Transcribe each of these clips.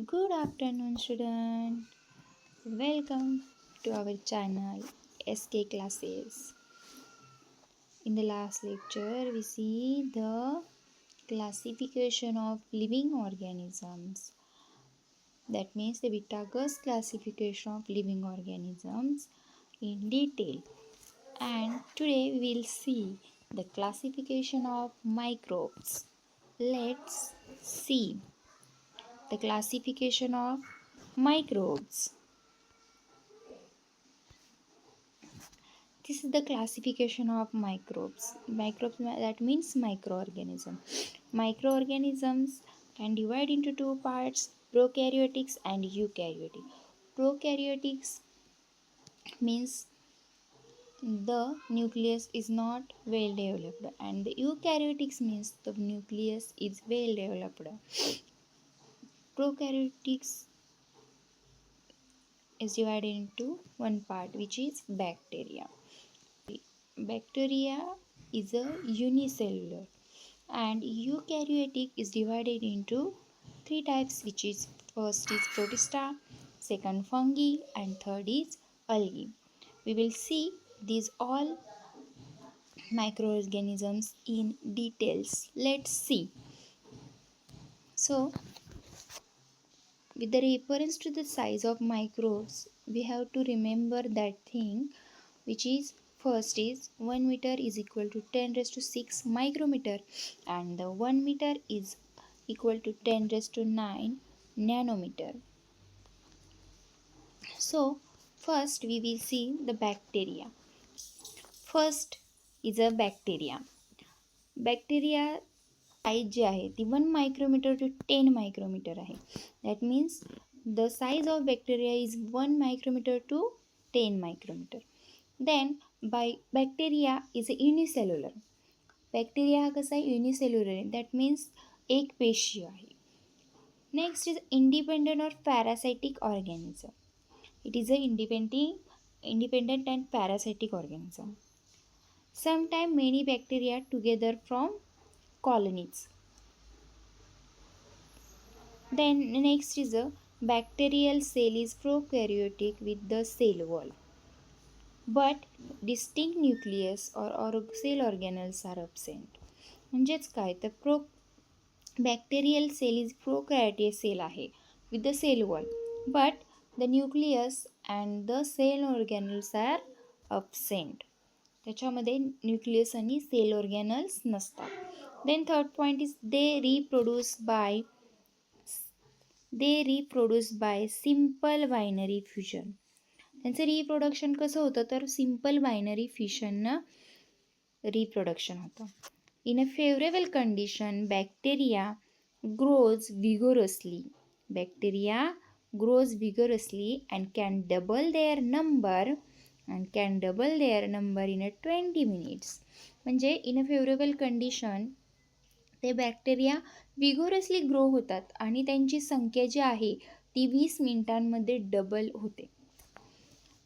Good afternoon, student. Welcome to our channel SK Classes. In the last lecture, we see the classification of living organisms. That means the Pythagoras classification of living organisms in detail. And today we will see the classification of microbes. Let's see the classification of microbes. This is the classification of microbes. Microbes, that means microorganism. Microorganisms can divide into two parts, prokaryotics and eukaryotic. Prokaryotics means the nucleus is not well developed, and the eukaryotics means the nucleus is well developed. Prokaryotics is divided into one part, which is bacteria. Bacteria is a unicellular, and eukaryotic is divided into three types, which is first is protista, second fungi, and third is algae. We will see these all microorganisms in details. Let's see. So with the reference to the size of microbes, we have to remember that thing, which is first is 1 meter is equal to 10 raised to 6 micrometer, and the 1 meter is equal to 10 raised to 9 nanometer. So first we will see the bacteria. First is a bacteria. Bacteria size जी आहे ती 1 micrometre to 10 micrometre आहे. That means the size of bacteria is 1 micrometre to 10 micrometre. Then bacteria is a unicellular. Bacteria हा कसा आहे, unicellular आहे. That means एक पेशी आहे. नेक्स्ट इज इंडिपेंडंट और parasitic organism. It is a independent and parasitic organism. Sometime many bacteria together from colonies. Then next is a bacterial cell is prokaryotic with the cell wall, but distinct nucleus or cell organelles are absent. म्हणजेच काय तर bacterial cell is prokaryotic cell आहे with the cell wall, but the nucleus and the cell organelles are absent. त्याच्यामध्ये nucleus आणि cell organelles नसतात. Then third point is they reproduce by simple binary fusion. त्यांचं reproduction कसं होतं तर simple binary फ्युजननं reproduction होतं. In a favourable condition bacteria grows vigorously. Bacteria grows vigorously and can double their number in a 20 minutes. म्हणजे in a favourable condition ते bacteria vigorously grow होतात आणि त्यांची संख्या जी आहे ती 20 मिनिटांमध्ये डबल होते.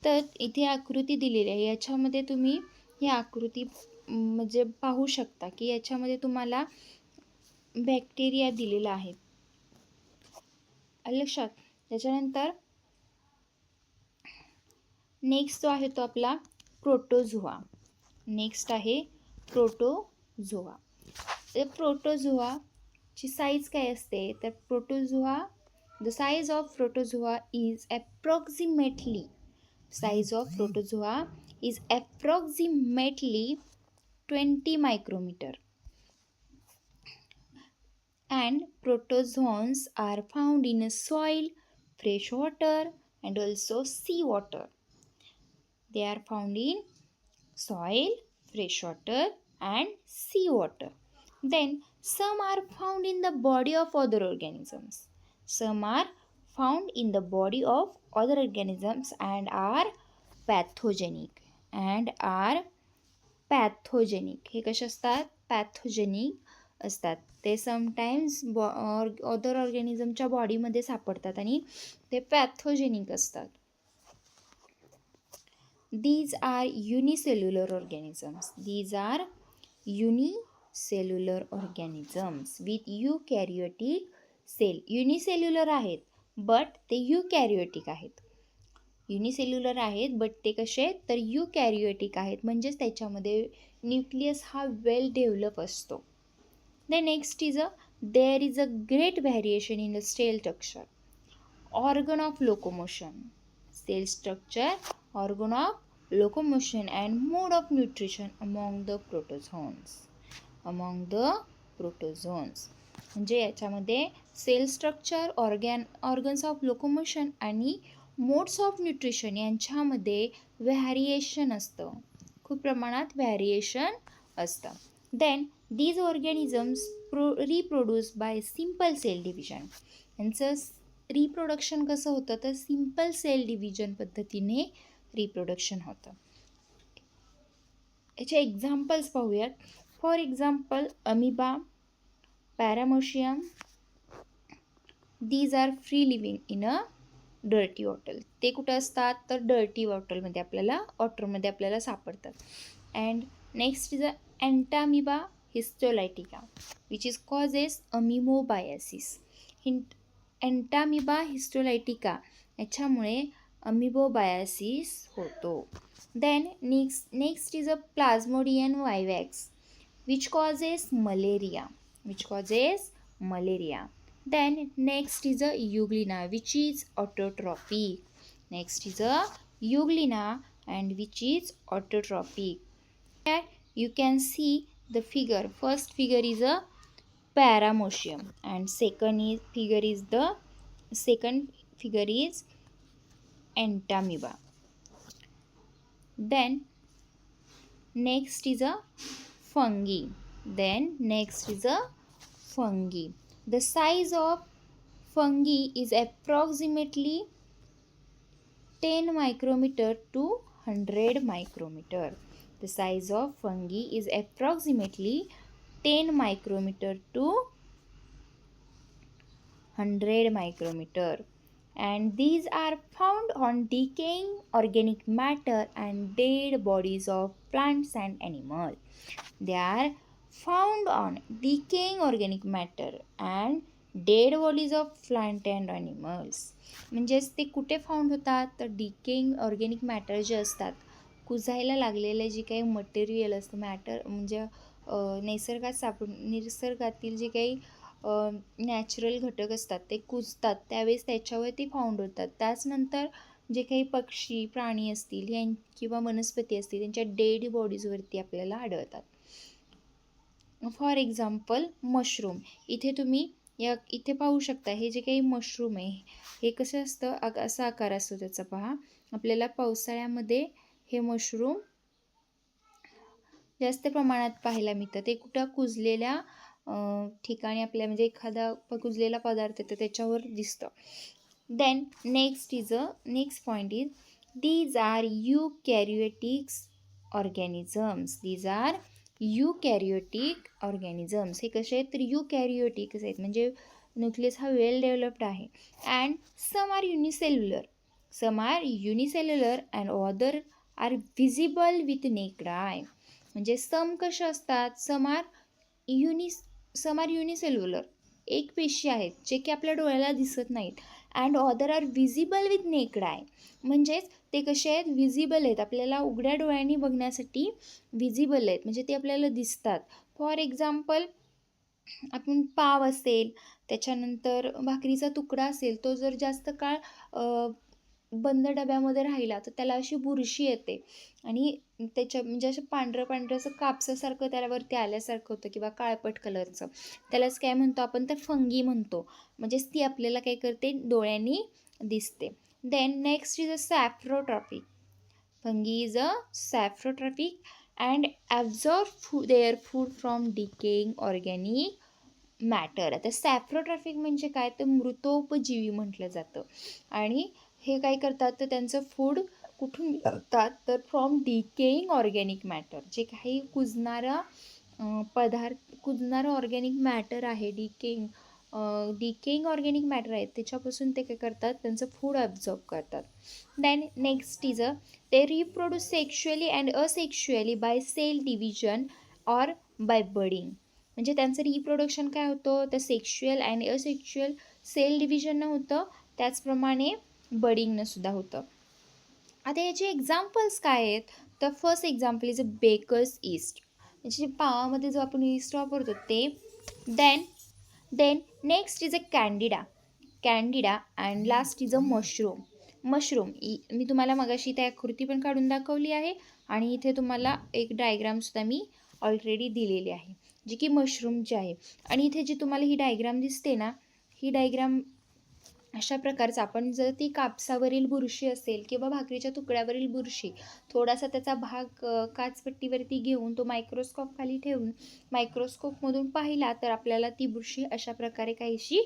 तर इथे आकृती दिलेली आहे. याच्यामध्ये तुम्ही ही आकृती म्हणजे पाहू शकता की याच्यामध्ये तुम्हाला बॅक्टेरिया दिलेला आहे. लक्षात. त्याच्यानंतर नेक्स्ट जो आहे तो आपला प्रोटोझोआ. नेक्स्ट आहे प्रोटोझोआ. तर प्रोटोझोआची साईज काय असते तर the size of protozoa is approximately 20 micrometer. And protozoans are found in soil, fresh water and also sea water. They are found in soil, fresh water and sea water. Then some are found in the body of other organisms. And are pathogenic. हे कसे असतात, pathogenic असतात. ते sometimes other ऑर्गॅनिझमच्या बॉडीमध्ये सापडतात आणि ते pathogenic असतात. These are unicellular organisms with eukaryotic cell. Unicellular आहेत बट ते युकॅरियोटिक आहेत. युनिसेल्युलर आहेत बट ते कसे आहेत तर युकॅरियोटिक आहेत, म्हणजेच त्याच्यामध्ये न्यूक्लियस हा वेल डेव्हलप असतो. The next is there is a great variation in the cell structure, organ of locomotion, cell structure, organ of locomotion and mode of nutrition among the protozoans. म्हणजे याच्यामध्ये cell structure, organs of locomotion आणि modes of nutrition यांच्यामध्ये variation असतं, खूप प्रमाणात variation असतं. Then these organisms reproduce by simple cell division. यांचं reproduction कसं होतं तर सिम्पल सेल डिव्हिजन पद्धतीने रिप्रोडक्शन होतं. याचे एक्झाम्पल्स पाहूयात. For example amoeba, paramecium, these are free living in a dirty water. ते कुठं असतात तर डर्टी वॉटरमध्ये आपल्याला सापडतात. And next is a Entamoeba histolytica which is causes amoebiasis. Entamoeba histolytica याच्यामुळे अमिबोबायसिस होतो. Then next is a Plasmodium vivax which causes malaria. Then next is a euglena which is autotrophic. Next is a euglena and which is autotrophic. Here you can see the figure. First figure is a paramoecium and second figure is entamoeba. Then next is a fungi. The size of fungi is approximately 10 micrometer to 100 micrometer. The size of fungi is approximately 10 micrometer to 100 micrometer. And these are found on decaying organic matter and dead bodies of plants and animals. They are found on decaying organic matter and dead bodies of plant and animals. म्हणजेच ते कुठे found होतात तर decaying organic matter जे असतात, कुजायला लागलेले जे काही मटेरियल असतं, मॅटर म्हणजे निसर्गातील जे काही नॅचरल घटक असतात ते कुजतात त्यावेळेस त्याच्यावर ते फाउंड होतात. त्याचनंतर जे काही पक्षी प्राणी असतील किंवा वनस्पती असतील त्यांच्या डेड बॉडीजवरती आपल्याला आढळतात. For example mushroom. इथे तुम्ही इथे पाहू शकता हे जे काही मशरूम आहे हे कसं असतं, असा आकार असतो त्याचा. पहा, आपल्याला पावसाळ्यामध्ये हे मशरूम जास्त प्रमाणात पाहायला मिळतं. ते कुठं कुजलेल्या ठिकाणी आपल्या म्हणजे एखादा कुजलेला पदार्थ येतो त्याच्यावर दिसतं. Then next point is these are eukaryotic organisms. हे कसे आहेत तर युकॅरियोटिक आहेत, म्हणजे न्यूक्लियस हा वेल डेव्हलप्ड आहे. And some are unicellular and other are visible with naked eye. म्हणजे सम कसे असतात, सम आर युनिसेल्युलर, एक पेशी आहेत जे की आपल्या डोळ्याला दिसत नाहीत. And other are visible with naked eye, म्हणजेच ते कसे आहेत, व्हिजिबल आहेत, आपल्याला उघड्या डोळ्यांनी बघण्यासाठी व्हिजिबल आहेत, म्हणजे ते आपल्याला दिसतात. फॉर एक्झाम्पल आपण पाव असेल, त्याच्यानंतर भाकरीचा तुकडा असेल, तो जर जास्त काळ बंद डब्यामध्ये राहिला तर त्याला अशी बुरशी येते आणि त्याच्या म्हणजे असं पांढरं असं कापसासारखं त्यावरती आल्यासारखं होतं किंवा काळपट कलरचं. त्यालाच काय म्हणतो आपण तर फंगी म्हणतो. म्हणजेच ती आपल्याला काय करते, डोळ्यांनी दिसते. Then next is a saprotrophic. Fungi is a saprotrophic and absorb their food from decaying organic matter. आता सॅफ्रोट्रॉपिक म्हणजे काय तर मृतोपजीवी म्हटलं जातं. आणि हे काय करतात तर त्यांचं फूड कुठून करतात तर फ्रॉम डिकेइंग ऑर्गॅनिक मॅटर. जे काही कुजणारं ऑर्गॅनिक मॅटर आहे, डिकेइंग ऑर्गॅनिक मॅटर आहे त्याच्यापासून ते काय करतात, त्यांचं फूड ॲब्झॉर्ब करतात. देन नेक्स्ट इज ते reproduce sexually and asexually by cell division or by budding. म्हणजे त्यांचं रिप्रोडक्शन काय होतं तर सेक्शुअल अँड असेक्शुअल सेल डिव्हिजननं होतं, त्याचप्रमाणे बडिंगनं सुद्धा होतं. आता याचे एक्झाम्पल्स काय आहेत, तर first example is a baker's yeast, म्हणजे पावामध्ये जो आपण ईस्ट वापरतो ते. Then next is a Candida and last is a mushroom. मी तुम्हाला मगाशी त्या आकृती पण काढून दाखवली आहे आणि इथे तुम्हाला एक डायग्रामसुद्धा मी ऑलरेडी दिलेली आहे, जी की मशरूमची आहे. आणि इथे जी तुम्हाला ही डायग्राम दिसते ना, ही डायग्राम अशा प्रकारचं, आपण जर ती कापसावरील बुरशी असेल किंवा भाकरीच्या तुकड्यावरील बुरशी, थोडासा त्याचा भाग काचपट्टीवरती घेऊन तो मायक्रोस्कोप खाली ठेवून मायक्रोस्कोपमधून पाहिला तर आपल्याला ती बुरशी अशा प्रकारे काहीशी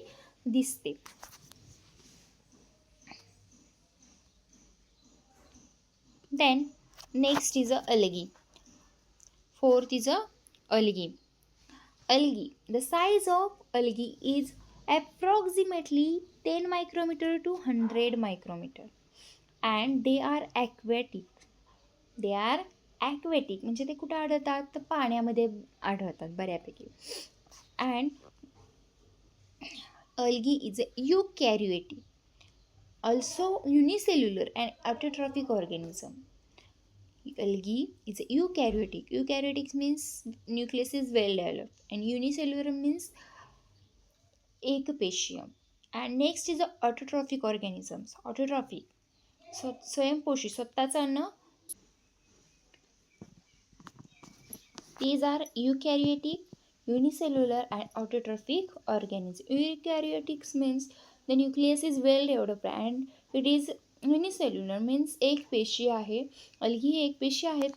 दिसते. Then next is a algae. Fourth is a algae. The size of algae is approximately 10 micrometer to 100 micrometer and they are aquatic. म्हणजे ते कुठे आढळतात, तर पाण्यामध्ये आढळतात बऱ्यापैकी. and algae is a eukaryotic, also unicellular and autotrophic organism. Algae is a eukaryotic. Eukaryotic means nucleus is well developed and unicellular means एकपेशीय. and next is the autotrophic organisms. Autotrophic, स्वयंपोषी, स्वतःचं अन्न. These are eukaryotic, unicellular and autotrophic organisms. Eukaryotics means the nucleus is well developed and it is unicellular means एक पेशी आहे. अलगी ही एक पेशी आहेत.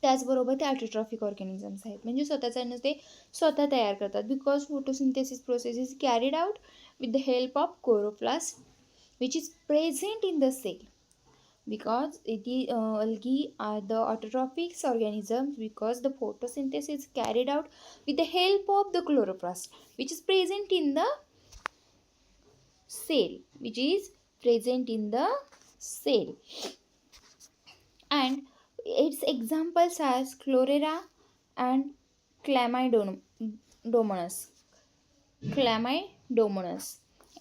त्याचबरोबर ते ऑटोट्रॉफिक ऑर्गॅनिझम्स आहेत, म्हणजे स्वतःचं अन्न ते स्वतः तयार करतात. Because photosynthesis process is carried out with the help of chloroplast which is present in the cell. Because algae are the autotrophic organisms because the photosynthesis is carried out with the help of the chloroplast which is present in the cell. And its examples are chlorella and क्लॅमायडोमोनस.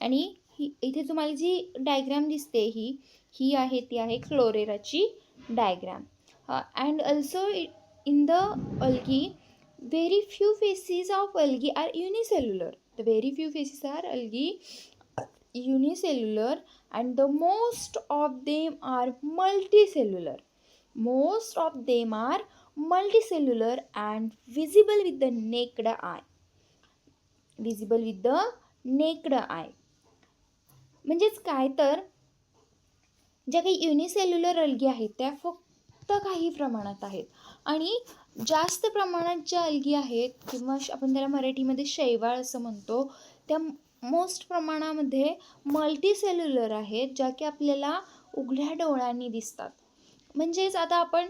आणि इथे तुम्हाला जी diagram दिसते ही आहे ती आहे क्लोरेराची diagram. And also in the algae very few phases of algae are unicellular. The very few phases are algae unicellular and the most of them are multicellular. And visible with the naked eye. म्हणजेच काय, तर ज्या काही unicellular algae आहेत त्या फक्त काही प्रमाणात आहेत आणि जास्त प्रमाणात ज्या अल्गी आहेत किंवा आपण त्याला मराठीमध्ये शैवाळ असं म्हणतो, त्या मोस्ट प्रमाणामध्ये मल्टीसेल्युलर आहेत, ज्या की आपल्याला उघड्या डोळ्यांनी दिसतात. म्हणजेच आता आपण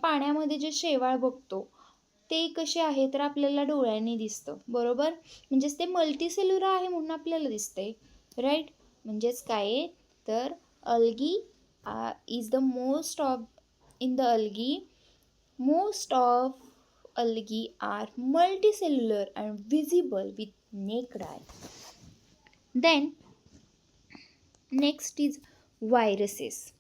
पाण्यामध्ये जे शैवाळ बघतो ते कसे आहे, तर आपल्याला डोळ्यांनी दिसतं, बरोबर. म्हणजेच ते मल्टीसेल्युलर आहे म्हणून आपल्याला दिसते, राईट. म्हणजेच काय, तर algae is the most of algae are multicellular and visible with naked eye. Then next is viruses.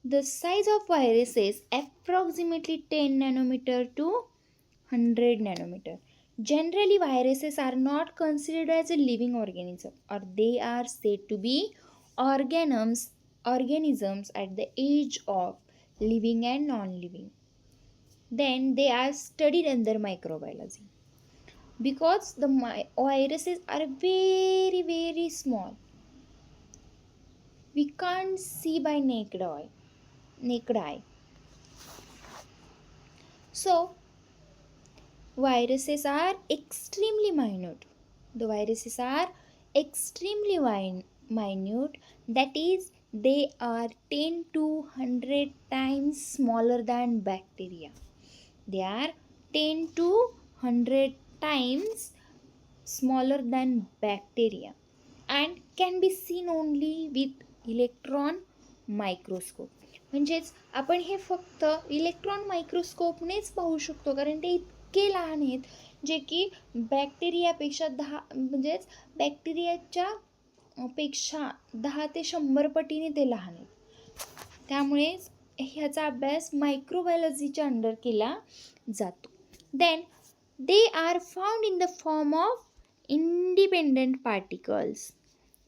The size of viruses approximately 10 nanometer to 100 nanometer. Generally viruses are not considered as a living organism, or they are said to be organisms at the age of living and non-living. Then they are studied under microbiology because the viruses are very very small. We can't see by naked eye. So viruses are extremely minute. That is, they are 10 to 100 times smaller than bacteria. They are 10 to 100 times smaller than bacteria and can be seen only with electron microscope. म्हणजेच आपण हे फक्त electron मायक्रोस्कोपनेच पाहू शकतो, कारण ते इतके लहान आहेत जे की बॅक्टेरियापेक्षा म्हणजेच बॅक्टेरियाच्या पेक्षा 10 ते 100 पटीने ते लहान आहेत. त्यामुळेच ह्याचा अभ्यास मायक्रोबायोलॉजीच्या अंडर केला जातो. Then they are found in the form of independent particles.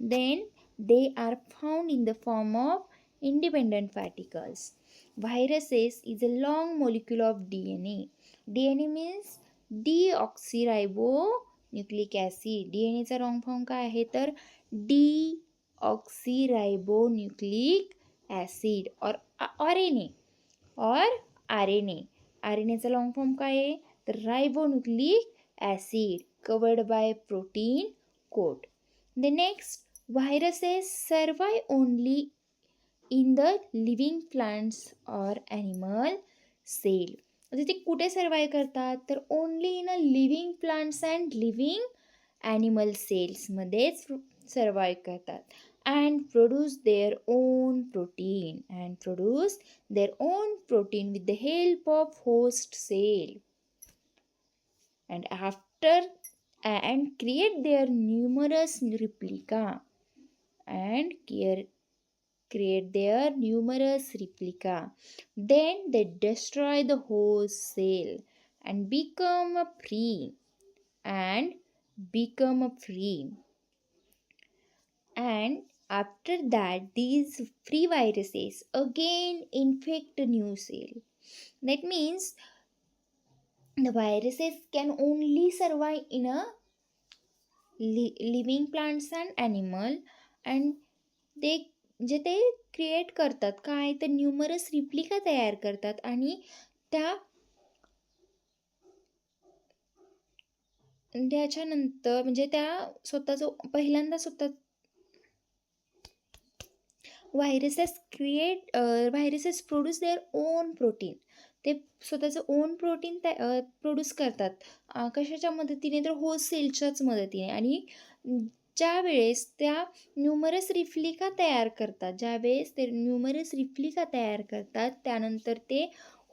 Then they are found in the form of independent particles. Viruses is a long molecule of DNA. DNA means deoxyribonucleic acid. DNA चा wrong form काय आहे तर deoxyribonucleic acid और RNA और RNA. RNA चा long form काय आहे तर ribonucleic acid covered by protein coat. The next, viruses survive only in the living plants or animal cell. म्हणजे ते कुठे सर्वाईव्ह करतात तर only in a living plants and living animal सेल्समध्येच सर्वाईव्ह करतात. And produce their own protein with the help of host cell and after and create their numerous replica then they destroy the host cell and become free and after that these free viruses again infect a new cell. That means the viruses can only survive in a living plants and animal and they जे ते create करतात काय तर numerous replica तयार करतात आणि त्याच्यानंतर म्हणजे त्या स्वतःचं पहिल्यांदा स्वतः viruses produce their own protein. ते स्वतःचं ओन प्रोटीन प्रोड्यूस करतात कशाच्या मदतीने तर होस्ट सेलच्याच मदतीने. आणि ज्यावेळेस त्या न्यूमरस रिप्लिका तयार करतात त्यानंतर ते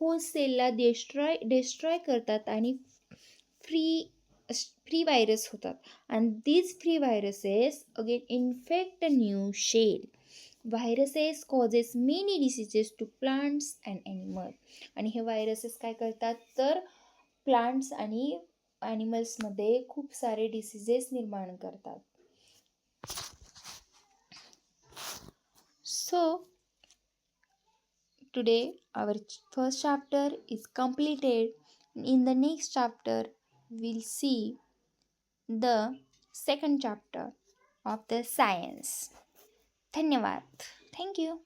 होस्ट सेलला डिस्ट्रॉय करतात आणि फ्री व्हायरस होतात. And these free viruses again infect a new shell. Viruses causes many diseases to plants and animal. आणि हे व्हायरसेस काय करतात तर प्लांट्स आणि ॲनिमल्समध्ये खूप सारे डिसीजेस निर्माण करतात. So today our first chapter is completed. In the next chapter we'll see the second chapter of the science. धन्यवाद. Thank you.